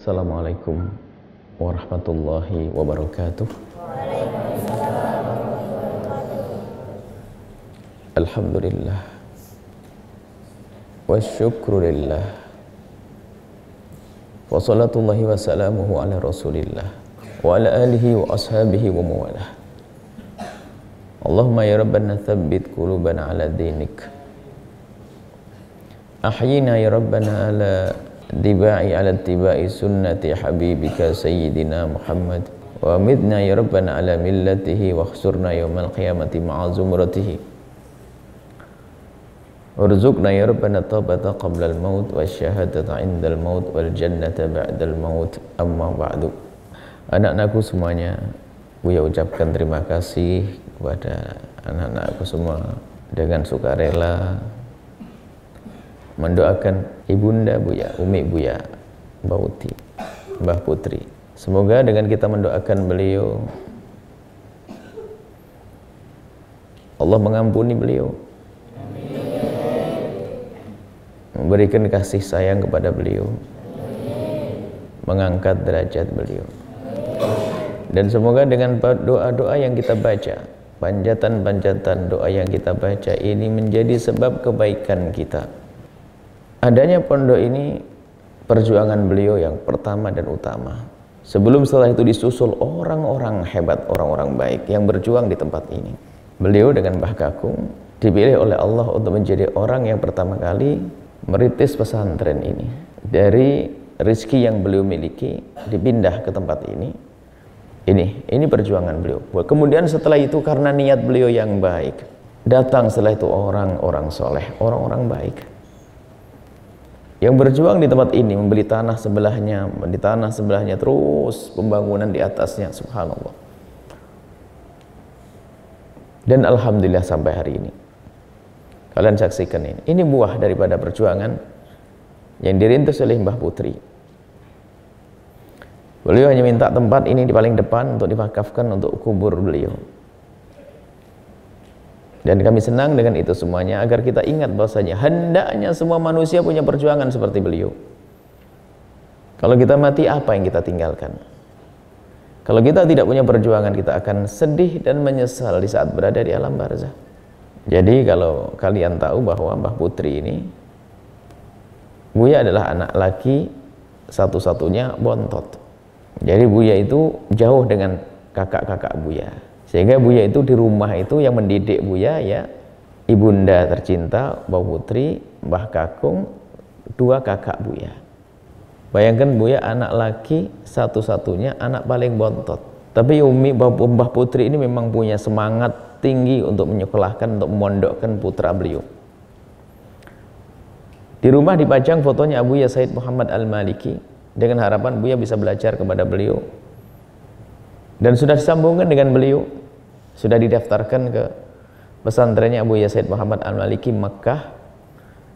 Assalamualaikum warahmatullahi wabarakatuh. Alhamdulillah wa syukrulillah wa salatullahi wa salamuhu ala rasulillah wa ala alihi wa ashabihi wa mawalah. Allahumma ya Rabbana thabbit qulubana ala dinik, ahyina ya Rabbana ala tibai sunnati habibika sayyidina Muhammad, wa midna ya Rabbana ala millatihi wa khsurna yawmal qiyamati ma'a zumratihi, warzuqna ya Rabbana taubata qabla al-maut wa syahadata inda al-maut wal jannata ba'da al-maut. Amma ba'du. Anak-anakku semuanya, Buya ucapkan terima kasih kepada anak-anakku semua dengan sukarela mendoakan ibunda Buya, Umi Buya Bauti, Mbah Putri. Semoga dengan kita mendoakan beliau, Allah mengampuni beliau, memberikan kasih sayang kepada beliau, mengangkat derajat beliau. Dan semoga dengan doa-doa yang kita baca, panjatan-panjatan doa yang kita baca ini menjadi sebab kebaikan kita. Adanya pondok ini perjuangan beliau yang pertama dan utama. Sebelum setelah itu disusul orang-orang hebat, orang-orang baik yang berjuang di tempat ini. Beliau dengan Mbah Kakung dipilih oleh Allah untuk menjadi orang yang pertama kali merintis pesantren ini. Dari rezeki yang beliau miliki dipindah ke tempat ini. Ini perjuangan beliau. Kemudian setelah itu karena niat beliau yang baik, datang setelah itu orang-orang soleh, orang-orang baik yang berjuang di tempat ini, membeli tanah sebelahnya, di tanah sebelahnya, terus pembangunan di atasnya, subhanallah. Dan alhamdulillah sampai hari ini kalian saksikan ini buah daripada perjuangan yang dirintis oleh Mbah Putri. Beliau hanya minta tempat ini di paling depan untuk diwakafkan untuk kubur beliau. Dan kami senang dengan itu semuanya, agar kita ingat bahwasanya hendaknya semua manusia punya perjuangan seperti beliau. Kalau kita mati, apa yang kita tinggalkan? Kalau kita tidak punya perjuangan, kita akan sedih dan menyesal di saat berada di alam barzah. Jadi kalau kalian tahu bahwa Mbah Putri ini, Buya adalah anak laki satu-satunya bontot. Jadi Buya itu jauh dengan kakak-kakak Buya. Sehingga Buya itu di rumah itu yang mendidik Buya ya ibunda tercinta Mbah Putri, Mbah Kakung, dua kakak Buya. Bayangkan Buya anak laki satu-satunya, anak paling bontot. Tapi Umi Mbah Putri ini memang punya semangat tinggi untuk menyekolahkan, untuk memondokkan putra beliau. Di rumah dipajang fotonya Abuya Said Muhammad Al-Maliki dengan harapan Buya bisa belajar kepada beliau. Dan sudah disambungkan dengan beliau, sudah didaftarkan ke pesantrennya Abuya Said Muhammad Al-Maliki Mekah.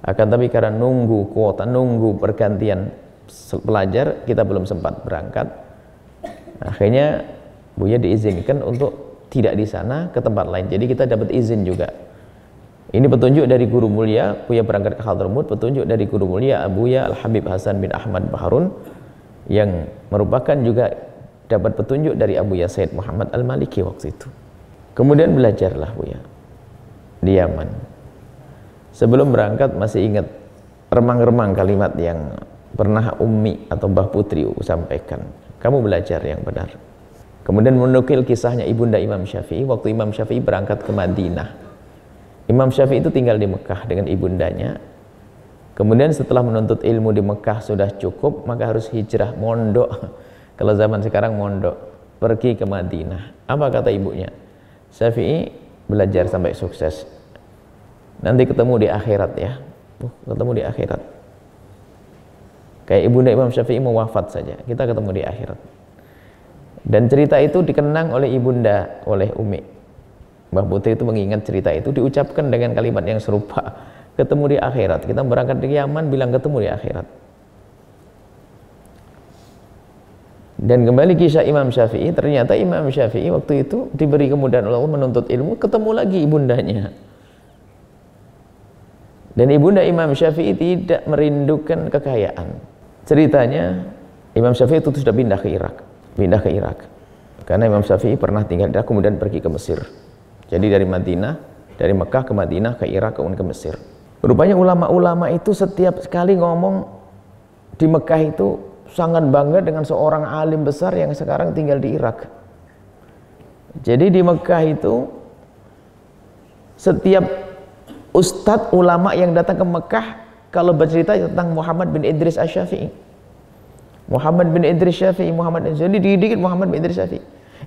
Akan tapi karena nunggu kuota, nunggu pergantian pelajar, kita belum sempat berangkat. Akhirnya Buya diizinkan untuk tidak di sana, ke tempat lain. Jadi kita dapat izin juga. Ini petunjuk dari guru mulia, Buya berangkat ke Hadramut, petunjuk dari guru mulia Abuya Al-Habib Hasan bin Ahmad Baharun, yang merupakan juga dapat petunjuk dari Abuya Said Muhammad Al-Maliki waktu itu. Kemudian belajarlah Buya di Yaman. Sebelum berangkat masih ingat remang-remang kalimat yang pernah Ummi atau Mbah Putri sampaikan. Kamu belajar yang benar. Kemudian menukil kisahnya ibunda Imam Syafi'i waktu Imam Syafi'i berangkat ke Madinah. Imam Syafi'i itu tinggal di Mekah dengan ibundanya. Kemudian setelah menuntut ilmu di Mekah sudah cukup, maka harus hijrah, mondok. Kalau zaman sekarang mondok, pergi ke Madinah. Apa kata ibunya? Syafi'i belajar sampai sukses. Nanti ketemu di akhirat ya. Ketemu di akhirat. Kayak ibunda Imam Syafi'i mau wafat saja, kita ketemu di akhirat. Dan cerita itu dikenang oleh ibunda, oleh Umi. Mbah Putri itu mengingat cerita itu, diucapkan dengan kalimat yang serupa. Ketemu di akhirat. Kita berangkat di Yaman bilang ketemu di akhirat. Dan kembali kisah Imam Syafi'i, ternyata Imam Syafi'i waktu itu diberi kemudahan oleh Allah menuntut ilmu, ketemu lagi ibundanya. Dan ibunda Imam Syafi'i tidak merindukan kekayaan. Ceritanya Imam Syafi'i itu sudah pindah ke Irak. Karena Imam Syafi'i pernah tinggal di Irak kemudian pergi ke Mesir. Jadi dari Mekah ke Madinah, ke Irak, kemudian ke Mesir. Rupanya ulama-ulama itu setiap sekali ngomong di Mekah itu sangat bangga dengan seorang alim besar yang sekarang tinggal di Irak. Jadi di Mekah itu setiap ustadz ulama yang datang ke Mekah kalau bercerita tentang Muhammad bin Idris Asy-Syafi'i. Jadi dikit Muhammad bin Idris Syafi'i.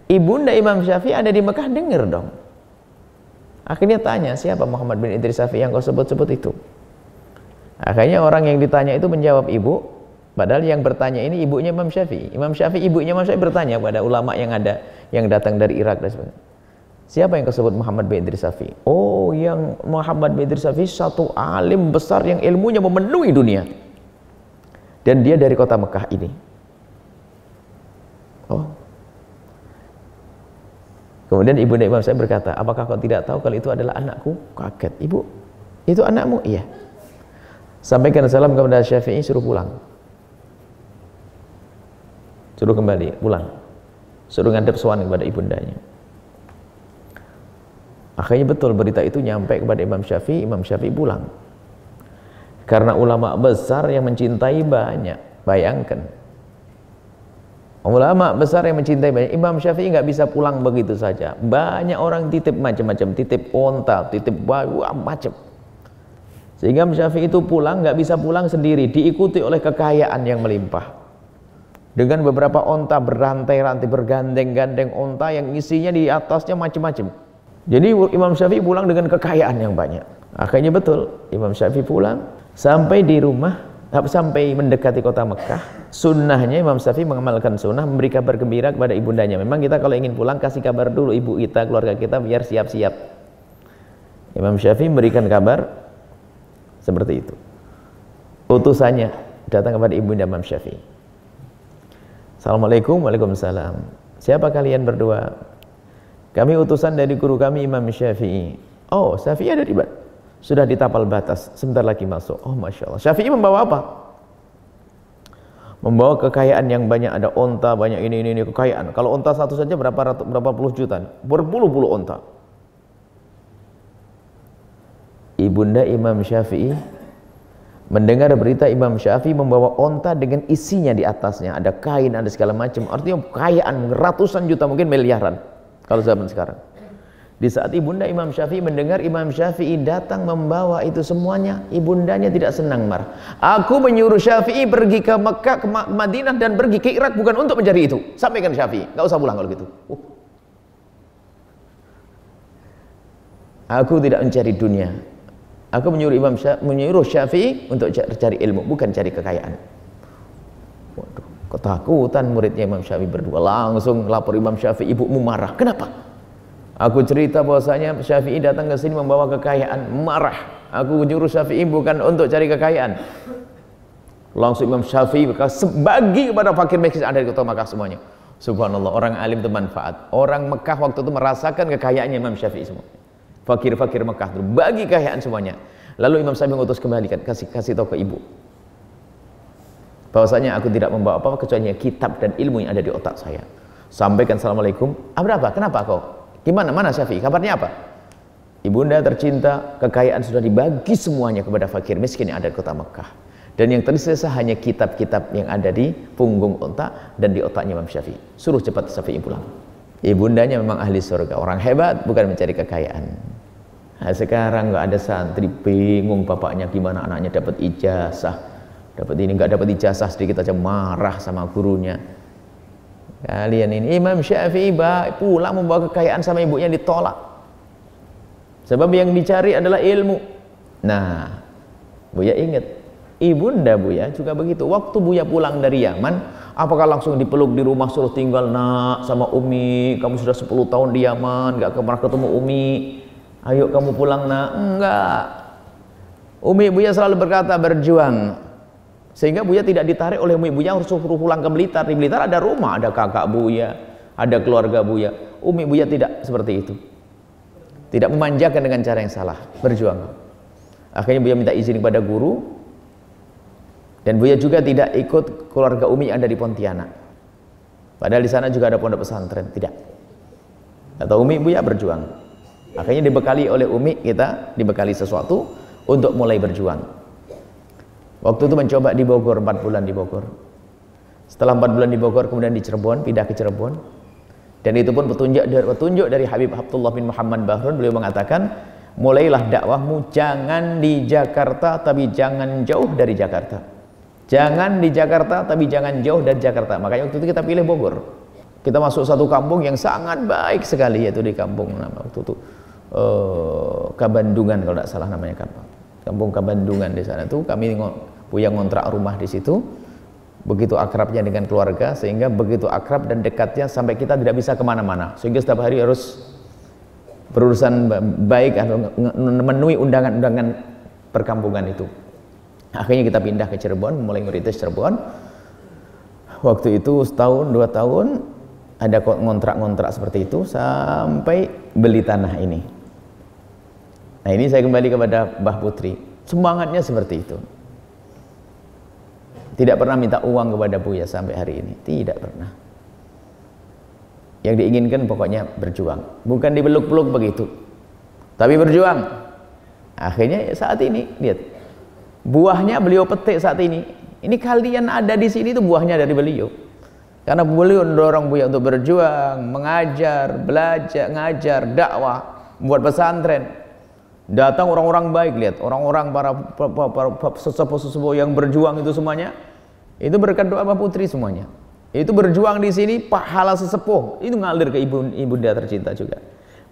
Ibunda Imam Syafi'i ada di Mekah, dengar dong. Akhirnya tanya, siapa Muhammad bin Idris Syafi'i yang kau sebut-sebut itu? Akhirnya orang yang ditanya itu menjawab ibu, padahal yang bertanya ini ibunya Imam Syafi'i. Ibunya Imam Syafi'i bertanya pada ulama yang ada, yang datang dari Irak dan sebagainya. Siapa yang kau sebut Muhammad bin Idris Syafi'i? Oh, yang Muhammad bin Idris Syafi'i satu alim besar yang ilmunya memenuhi dunia. Dan dia dari kota Mekah ini. Oh. Kemudian ibunda Imam Syafi'i berkata, apakah kau tidak tahu kalau itu adalah anakku? Kaget. Ibu, itu anakmu? Iya. Sampaikan salam kepada Syafi'i, suruh pulang. Suruh kembali, pulang. Suruh ngadep sowan kepada ibundanya. Akhirnya betul berita itu nyampe kepada Imam Syafi'i pulang. Karena ulama besar yang mencintai banyak. Bayangkan, ulama besar yang mencintai banyak. Imam Syafi'i nggak bisa pulang begitu saja. Banyak orang titip macam-macam, titip onta, titip baju, macam. Sehingga Imam Syafi'i itu pulang, nggak bisa pulang sendiri, diikuti oleh kekayaan yang melimpah. Dengan beberapa onta berantai-rantai, bergandeng-gandeng onta yang isinya di atasnya macam-macam. Jadi Imam Syafi'i pulang dengan kekayaan yang banyak. Akhirnya betul, Imam Syafi'i pulang. Sampai di rumah, sampai mendekati kota Mekah, sunnahnya Imam Syafi'i mengamalkan sunnah, memberi kabar gembira kepada ibundanya. Memang kita kalau ingin pulang kasih kabar dulu ibu kita, keluarga kita biar siap-siap. Imam Syafi'i memberikan kabar seperti itu. Utusannya datang kepada ibunda Imam Syafi'i. Assalamualaikum. Waalaikumsalam. Siapa kalian berdua? Kami utusan dari guru kami Imam Syafi'i. Oh, Syafi'i ada di mana? Sudah di tapal batas, sebentar lagi masuk. Oh, Masya Allah. Syafi'i membawa apa? Membawa kekayaan yang banyak. Ada onta banyak, ini kekayaan. Kalau onta satu saja berapa puluh juta, berpuluh-puluh onta. Ibunda Imam Syafi'i mendengar berita Imam Syafi'i membawa onta dengan isinya di atasnya, ada kain, ada segala macam. Artinya kekayaan ratusan juta, mungkin miliaran kalau zaman sekarang. Di saat ibunda Imam Syafi'i mendengar Imam Syafi'i datang membawa itu semuanya, ibundanya tidak senang, marah. Aku menyuruh Syafi'i pergi ke Mekah, ke Madinah dan pergi ke Irak bukan untuk mencari itu. Sampaikan Syafi'i, nggak usah pulang kalau gitu. Aku tidak mencari dunia. Aku menyuruh Syafi'i untuk cari ilmu, bukan cari kekayaan. Waduh, ketakutan muridnya Imam Syafi'i berdua. Langsung lapor Imam Syafi'i, ibumu marah. Kenapa? Aku cerita bahwasanya Syafi'i datang ke sini membawa kekayaan, marah. Aku menyuruh Syafi'i bukan untuk cari kekayaan. Langsung Imam Syafi'i bagi kepada fakir miskin ada di kota Mekah semuanya. Subhanallah, orang alim itu manfaat. Orang Mekah waktu itu merasakan kekayaannya Imam Syafi'i semua. Fakir-fakir Mekah itu bagi kekayaan semuanya. Lalu Imam Syafi'i mengutus kembalikan, kasih tahu ke ibu bahwasanya aku tidak membawa apa-apa kecuali kitab dan ilmu yang ada di otak saya. Sampaikan assalamualaikum. Apa? Kenapa kau? Gimana? Mana Syafi'i? Kabarnya apa? Ibunda tercinta, kekayaan sudah dibagi semuanya kepada fakir miskin yang ada di kota Mekah. Dan yang tersisa hanya kitab-kitab yang ada di punggung onta dan di otaknya Imam Syafi'i. Suruh cepat Syafi'i pulang. Ibundanya memang ahli surga, orang hebat, bukan mencari kekayaan. Nah, sekarang nggak ada santri bingung bapaknya gimana anaknya dapat ijazah, dapat ini nggak dapat ijazah sedikit aja marah sama gurunya. Kalian ini Imam Syafi'i pulang membawa kekayaan sama ibunya ditolak. Sebab yang dicari adalah ilmu. Nah, Buya ingat, ibunda Buya juga begitu. Waktu Buya pulang dari Yaman, apakah langsung dipeluk di rumah suruh tinggal nak sama Umi? Kamu sudah 10 tahun di Yaman, gak pernah ketemu Umi. Ayo kamu pulang nak. Enggak. Umi Buya selalu berkata berjuang. Sehingga Buya tidak ditarik oleh Umi Buya harus suruh pulang ke Blitar. Di Blitar ada rumah, ada kakak Buya, ada keluarga Buya. Umi Buya tidak seperti itu. Tidak memanjakan dengan cara yang salah, berjuang. Akhirnya Buya minta izin kepada guru. Dan Buya juga tidak ikut keluarga Umi yang ada di Pontianak. Padahal di sana juga ada pondok pesantren, tidak. Atau Umi Buya berjuang. Akhirnya dibekali oleh Umi, kita dibekali sesuatu untuk mulai berjuang. Waktu itu mencoba di Bogor, 4 bulan di Bogor. Setelah 4 bulan di Bogor, kemudian di Cirebon, pindah ke Cirebon. Dan itu pun petunjuk dari Habib Abdullah bin Muhammad Bahrun. Beliau mengatakan, mulailah dakwahmu jangan di Jakarta, tapi jangan jauh dari Jakarta. Jangan di Jakarta, tapi jangan jauh dari Jakarta. Makanya waktu itu kita pilih Bogor. Kita masuk satu kampung yang sangat baik sekali, yaitu di kampung nama waktu itu Kabandungan kalau tidak salah namanya, kampung Kabandungan. Di sana tuh kami Buya ngontrak rumah di situ. Begitu akrabnya dengan keluarga, sehingga begitu akrab dan dekatnya sampai kita tidak bisa kemana-mana, sehingga setiap hari harus berurusan baik atau memenuhi undangan-undangan perkampungan itu. Akhirnya kita pindah ke Cirebon, mulai ngerintis Cirebon. Waktu itu setahun, 2 tahun ada ngontrak-ngontrak seperti itu sampai beli tanah ini. Nah, ini saya kembali kepada Mbah Putri. Semangatnya seperti itu. Tidak pernah minta uang kepada Buya sampai hari ini, tidak pernah. Yang diinginkan pokoknya berjuang, bukan dipeluk-peluk begitu, tapi berjuang. Akhirnya saat ini lihat, buahnya beliau petik saat ini. Ini kalian ada di sini itu buahnya dari beliau. Karena beliau mendorong Buya untuk berjuang, mengajar, belajar, ngajar, dakwah, buat pesantren. Datang orang-orang baik, lihat, orang-orang para sesepuh-sesepuh yang berjuang itu semuanya. Itu berkat doa Mbah Putri semuanya. Itu berjuang di sini, pahala sesepuh itu ngalir ke ibunda tercinta juga.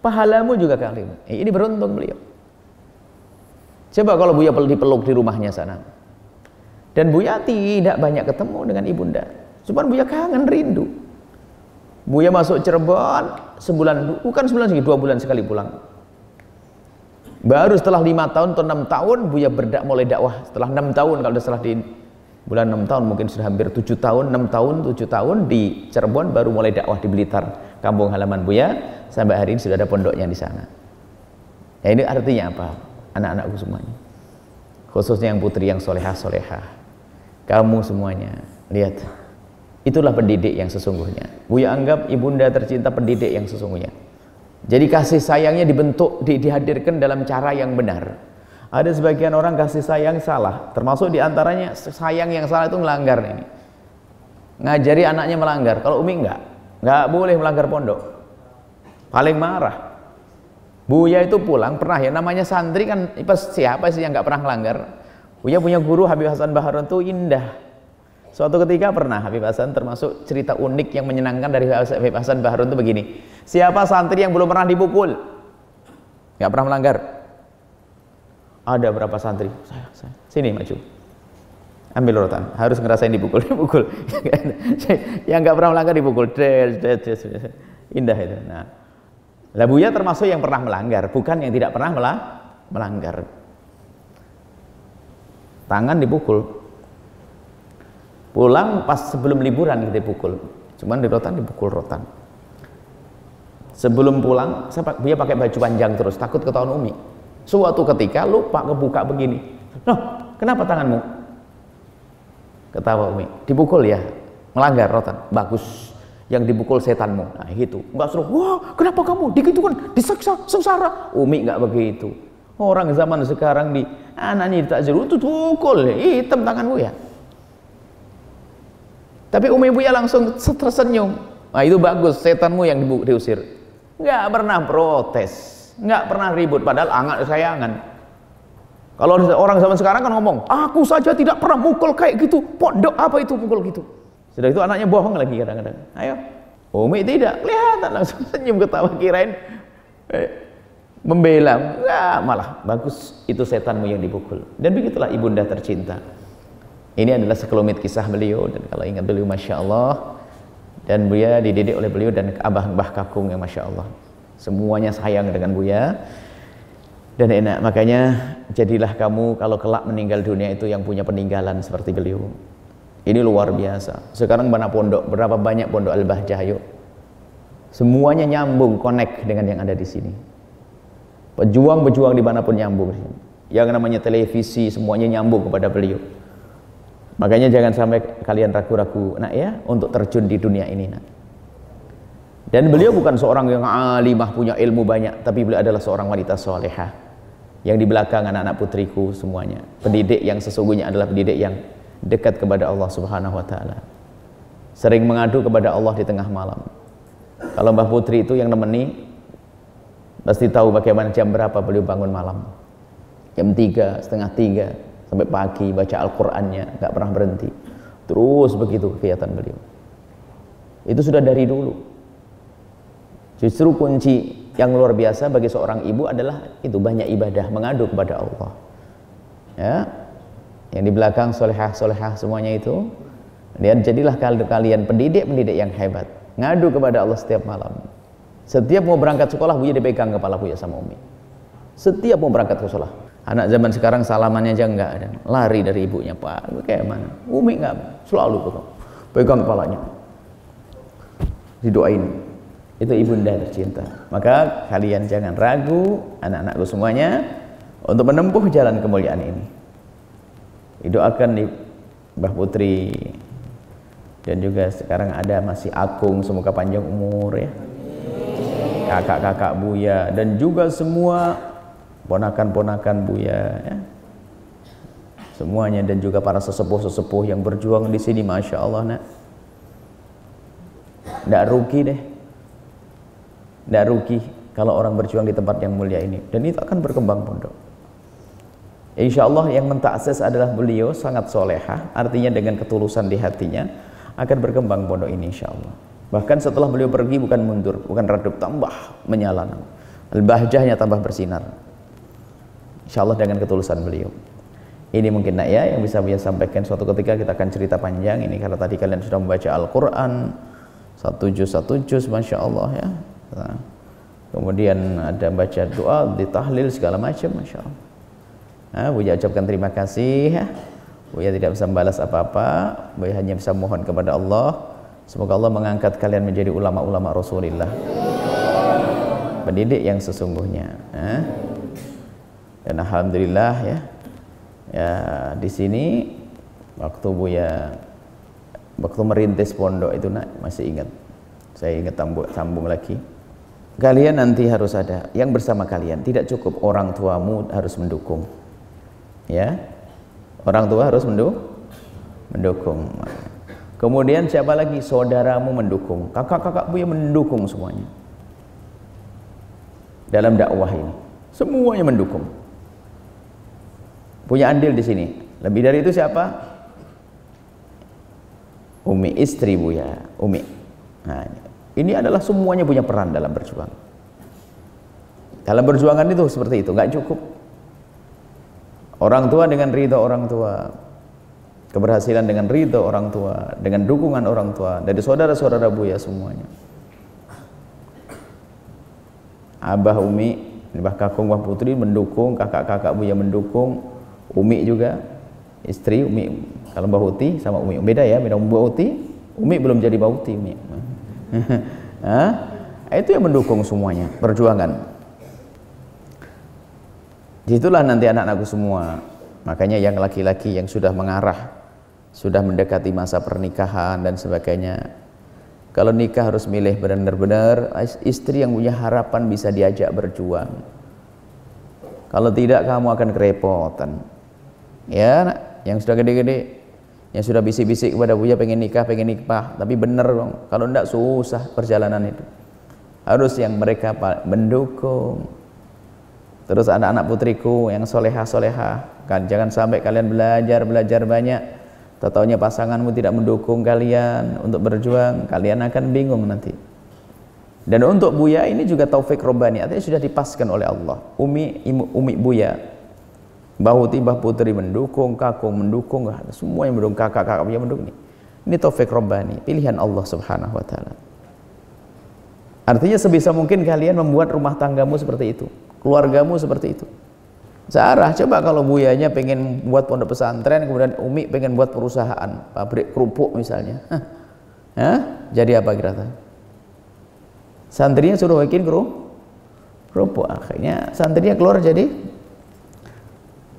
Pahalamu juga ngalir. Ini beruntung beliau. Coba kalau Buya dipeluk di rumahnya sana. Dan Buya tidak banyak ketemu dengan ibunda. Cuma Buya kangen, rindu. Buya masuk Cirebon sebulan, bukan sebulan lagi, 2 bulan sekali pulang. Baru setelah 5 tahun atau 6 tahun Buya mulai dakwah. Setelah 6 tahun, kalau setelah di bulan 6 tahun mungkin sudah hampir 7 tahun, 6 tahun, 7 tahun di Cirebon baru mulai dakwah di Blitar, kampung halaman Buya. Sampai hari ini sudah ada pondoknya di sana. Ya, ini artinya apa? Anak-anakku semuanya, khususnya yang putri yang solehah, kamu semuanya, lihat, itulah pendidik yang sesungguhnya. Buya anggap ibunda tercinta pendidik yang sesungguhnya. Jadi kasih sayangnya dibentuk, dihadirkan dalam cara yang benar. Ada sebagian orang kasih sayang salah, termasuk diantaranya sayang yang salah itu melanggar ini. Ngajari anaknya melanggar. Kalau Umi nggak boleh melanggar pondok, paling marah. Buya itu pulang pernah, ya namanya santri kan siapa sih yang nggak pernah melanggar. Buya punya guru Habib Hasan Bahrun itu indah. Suatu ketika pernah Habib Hasan, termasuk cerita unik yang menyenangkan dari Habib Hasan Bahrun itu begini. Siapa santri yang belum pernah dipukul? Nggak pernah melanggar? Ada berapa santri? Saya. Sini maju. Ambil rotan. Harus ngerasain dipukul. Yang nggak pernah melanggar dipukul. Indah itu. Nah, Buya termasuk yang pernah melanggar, bukan yang tidak pernah melanggar. Tangan dipukul. Pulang pas sebelum liburan kita dipukul. Cuman di rotan dipukul rotan. Sebelum pulang, Buya pakai baju panjang terus, takut ketahuan Umi. Suatu ketika lupa kebuka begini. Loh, kenapa tanganmu? Ketawa Umi. Dipukul ya, melanggar rotan. Bagus. Yang dipukul setanmu. Nah gitu. Enggak suruh, wah kenapa kamu digitukan, diseksa, sengsara. Umi enggak begitu. Orang zaman sekarang di anaknya ditakjir itu pukul, hitam tangan Buya. Tapi Umi Buya langsung tersenyum. Nah itu bagus, setanmu yang diusir. Enggak pernah protes, enggak pernah ribut, padahal angan sayangan. Kalau orang zaman sekarang kan ngomong, aku saja tidak pernah mukul kayak gitu, pondok apa itu pukul gitu. Sudah itu anaknya bohong lagi kadang-kadang. Ayo, Umi tidak, kelihatan langsung senyum ketawa, kirain membela. Enggak, malah bagus, itu setanmu yang dipukul. Dan begitulah ibunda tercinta. Ini adalah sekelumit kisah beliau, dan kalau ingat beliau Masya Allah, dan Buya dididik oleh beliau dan abah-abah kakung yang Masya Allah. Semuanya sayang dengan Buya dan enak. Makanya jadilah kamu kalau kelak meninggal dunia itu yang punya peninggalan seperti beliau. Ini luar biasa. Sekarang mana pondok, berapa banyak pondok Al-Bahjah, yuk. Semuanya nyambung, connect dengan yang ada di sini. Pejuang-pejuang dimanapun nyambung. Yang namanya televisi semuanya nyambung kepada beliau. Makanya jangan sampai kalian ragu-ragu nak ya untuk terjun di dunia ini nak. Dan beliau bukan seorang yang alimah punya ilmu banyak, tapi beliau adalah seorang wanita solehah yang di belakang anak-anak putriku semuanya pendidik yang sesungguhnya adalah pendidik yang dekat kepada Allah Subhanahu wa taala. Sering mengadu kepada Allah di tengah malam. Kalau Mbah Putri itu yang nemeni pasti tahu bagaimana jam berapa beliau bangun malam. Jam 3, setengah 3 sampai pagi baca Al-Qur'annya, nggak pernah berhenti. Terus begitu kegiatan beliau. Itu sudah dari dulu. Justru kunci yang luar biasa bagi seorang ibu adalah itu banyak ibadah, mengadu kepada Allah. Ya. Yang di belakang solehah-solehah semuanya itu, dan jadilah kalian pendidik-pendidik yang hebat. Ngadu kepada Allah setiap malam. Setiap mau berangkat sekolah, Buya dipegang kepala Buya sama Umi. Setiap mau berangkat ke sekolah. Anak zaman sekarang salamannya aja enggak ada. Lari dari ibunya, Pak. Kayak mana? Umi enggak, selalu pegang kepalanya. Didoain. Itu ibunda tercinta. Maka kalian jangan ragu, anak-anakku semuanya, untuk menempuh jalan kemuliaan ini. Didoakan di Mbah Putri, dan juga sekarang ada masih Akung, semoga panjang umur ya. Kakak-kakak Buya dan juga semua ponakan-ponakan Buya ya. Semuanya dan juga para sesepuh-sesepuh yang berjuang di sini, Masya Allah nak. Nggak rugi deh. Nggak rugi kalau orang berjuang di tempat yang mulia ini, dan itu akan berkembang pondok. Insya Allah yang mentaksis adalah beliau sangat solehah, artinya dengan ketulusan di hatinya akan berkembang pondok ini insya Allah. Bahkan setelah beliau pergi bukan mundur, bukan redup, tambah menyala. Al-bahjahnya tambah bersinar. Insya Allah dengan ketulusan beliau. Ini mungkin nak ya yang bisa Buya sampaikan. Suatu ketika kita akan cerita panjang ini, karena tadi kalian sudah membaca Al-Quran satu juz, Masya Allah ya. Nah, kemudian ada baca doa, ditahlil segala macam, Masya Allah. Nah, Buya ucapkan terima kasih ya. Buya tidak bisa membalas apa-apa, Buya hanya bisa mohon kepada Allah, semoga Allah mengangkat kalian menjadi ulama-ulama Rasulullah, pendidik yang sesungguhnya. Dan alhamdulillah ya, di sini waktu Buya merintis pondok itu nak, masih ingat, saya ingat sambung lagi. Kalian nanti harus ada yang bersama kalian, tidak cukup orang tuamu harus mendukung. Ya. Orang tua harus mendukung. Kemudian siapa lagi? Saudaramu mendukung, kakak-kakak Buya mendukung semuanya. Dalam dakwah ini, semuanya mendukung. Punya andil di sini. Lebih dari itu siapa? Umi, istri Buya, Umi. Nah, ini adalah semuanya punya peran dalam berjuang. Dalam perjuangan itu seperti itu, nggak cukup. Orang tua dengan ridho orang tua, keberhasilan dengan ridho orang tua, dengan dukungan orang tua, dari saudara-saudara Buya semuanya. Abah, Umi, Mbah Kakung, Mbah Putri mendukung, kakak-kakak Buya mendukung, Umi juga, istri Umi. Kalau Mbah Uti sama Umi beda ya, beda. Mbah Uti, Umi belum jadi Mbah Uti, Umi. Itu yang mendukung semuanya, perjuangan. Disitulah nanti anak-anakku semua. Makanya yang laki-laki yang sudah mengarah, sudah mendekati masa pernikahan dan sebagainya, kalau nikah harus milih benar-benar istri yang punya harapan bisa diajak berjuang. Kalau tidak kamu akan kerepotan. Ya, yang sudah gede-gede, yang sudah bisik-bisik kepada Buya pengen nikah, tapi bener dong. Kalau enggak susah perjalanan itu. Harus yang mereka mendukung. Terus anak-anak putriku yang solehah-solehah, kan jangan sampai kalian belajar banyak, tahu-taunya pasanganmu tidak mendukung kalian untuk berjuang, kalian akan bingung nanti. Dan untuk Buya ini juga taufik robbani, artinya sudah dipaskan oleh Allah. Umi Buya, Mbah Uti, Mbah Putri mendukung, Kakung mendukung, semua yang mendukung, kakak-kakak Buya mendukung. Ini taufik robbani, pilihan Allah Subhanahu wa taala. Artinya sebisa mungkin kalian membuat rumah tanggamu seperti itu, keluargamu seperti itu. Searah, coba kalau Buyanya pengen buat pondok pesantren, kemudian Umi pengen buat perusahaan, pabrik kerupuk misalnya. Jadi apa kira-kira? Santrinya suruh bikin kerupuk, akhirnya santrinya keluar jadi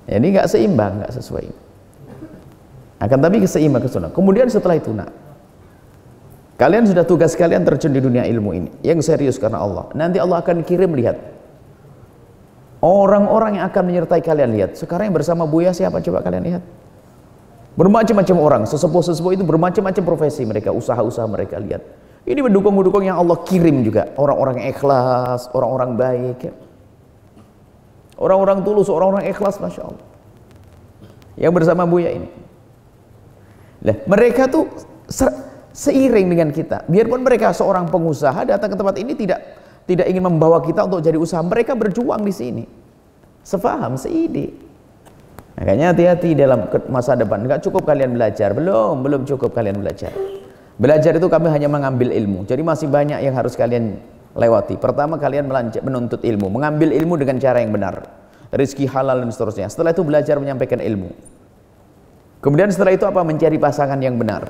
nggak seimbang, nggak sesuai. Akan tapi seimbang ke sunnah. Kemudian setelah itu nak, kalian sudah tugas kalian terjun di dunia ilmu ini yang serius karena Allah. Nanti Allah akan kirim, lihat, orang-orang yang akan menyertai kalian. Lihat sekarang yang bersama Buya siapa, coba kalian lihat. Bermacam-macam orang, sesepuh-sesepuh itu bermacam-macam profesi mereka, usaha-usaha mereka. Lihat, ini mendukung-mendukung yang Allah kirim juga, orang-orang yang ikhlas, orang-orang baik ya. Orang-orang tulus, orang-orang ikhlas, Masya Allah, yang bersama Buya ini. Nah, mereka tuh seiring dengan kita. Biarpun mereka seorang pengusaha datang ke tempat ini tidak ingin membawa kita untuk jadi usaha, mereka berjuang di sini. Sefaham, seide. Makanya hati-hati dalam masa depan. Enggak cukup kalian belajar, belum cukup kalian belajar. Belajar itu kami hanya mengambil ilmu. Jadi masih banyak yang harus kalian lewati. Pertama, kalian menuntut ilmu, mengambil ilmu dengan cara yang benar, rezeki halal dan seterusnya. Setelah itu belajar menyampaikan ilmu. Kemudian setelah itu apa? Mencari pasangan yang benar,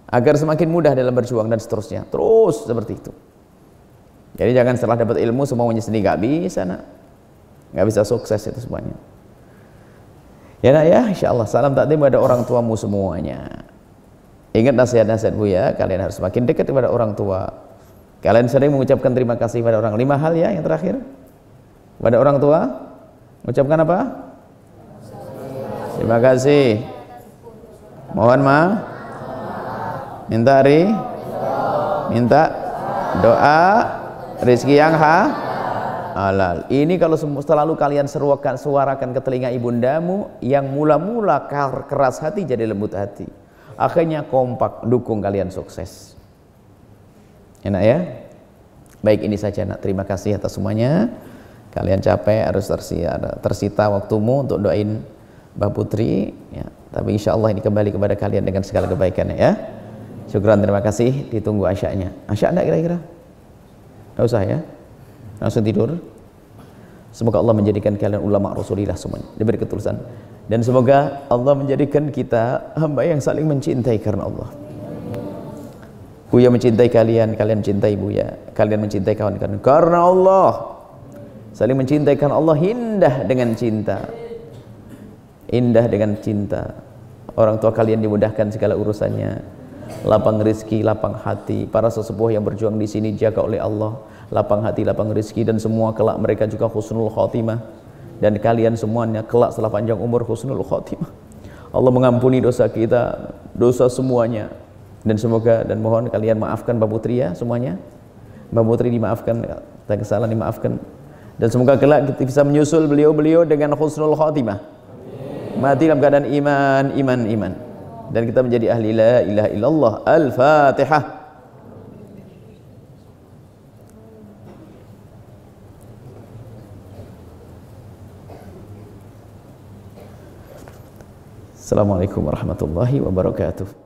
agar semakin mudah dalam berjuang dan seterusnya. Terus seperti itu. Jadi jangan setelah dapat ilmu semuanya sendiri, nggak bisa nak, nggak bisa sukses itu semuanya. Ya nak ya, insya Allah salam takdim pada orang tuamu semuanya. Ingat nasihat-nasihat Buya, kalian harus semakin dekat kepada orang tua. Kalian sering mengucapkan terima kasih pada orang. 5 hal ya yang terakhir. Pada orang tua, mengucapkan apa? Terima kasih. Mohon maaf. Minta doa, rezeki yang halal. Ini kalau selalu kalian suarakan ke telinga ibundamu, yang mula-mula keras hati jadi lembut hati. Akhirnya kompak dukung kalian sukses. Enak ya? Baik, ini saja nak. Terima kasih atas semuanya. Kalian capek, harus tersita waktumu untuk doain Mbak Putri ya. Tapi insya Allah ini kembali kepada kalian dengan segala kebaikannya ya. Syukran, terima kasih. Ditunggu asyaknya. Asyak enggak kira-kira? Enggak usah ya? Langsung tidur. Semoga Allah menjadikan kalian ulama Rasulullah semuanya, diberi ketulusan. Dan semoga Allah menjadikan kita hamba yang saling mencintai karena Allah. Buya mencintai kalian, kalian mencintai Buya, kalian mencintai kawan-kawan karena Allah. Saling mencintai karena Allah, indah dengan cinta. Indah dengan cinta. Orang tua kalian dimudahkan segala urusannya, lapang rezeki, lapang hati. Para sesepuh yang berjuang di sini jaga oleh Allah, lapang hati, lapang rezeki, dan semua kelak mereka juga husnul khotimah. Dan kalian semuanya kelak setelah panjang umur husnul khotimah. Allah mengampuni dosa kita, dosa semuanya. Dan semoga dan mohon kalian maafkan Mbak Putri ya semuanya. Mbak Putri dimaafkan, tak kesalahan dimaafkan. Dan semoga kelak kita bisa menyusul beliau-beliau dengan husnul khotimah. Mati dalam keadaan iman. Dan kita menjadi ahli la ilaha illallah. Al-Fatihah. Assalamualaikum warahmatullahi wabarakatuh.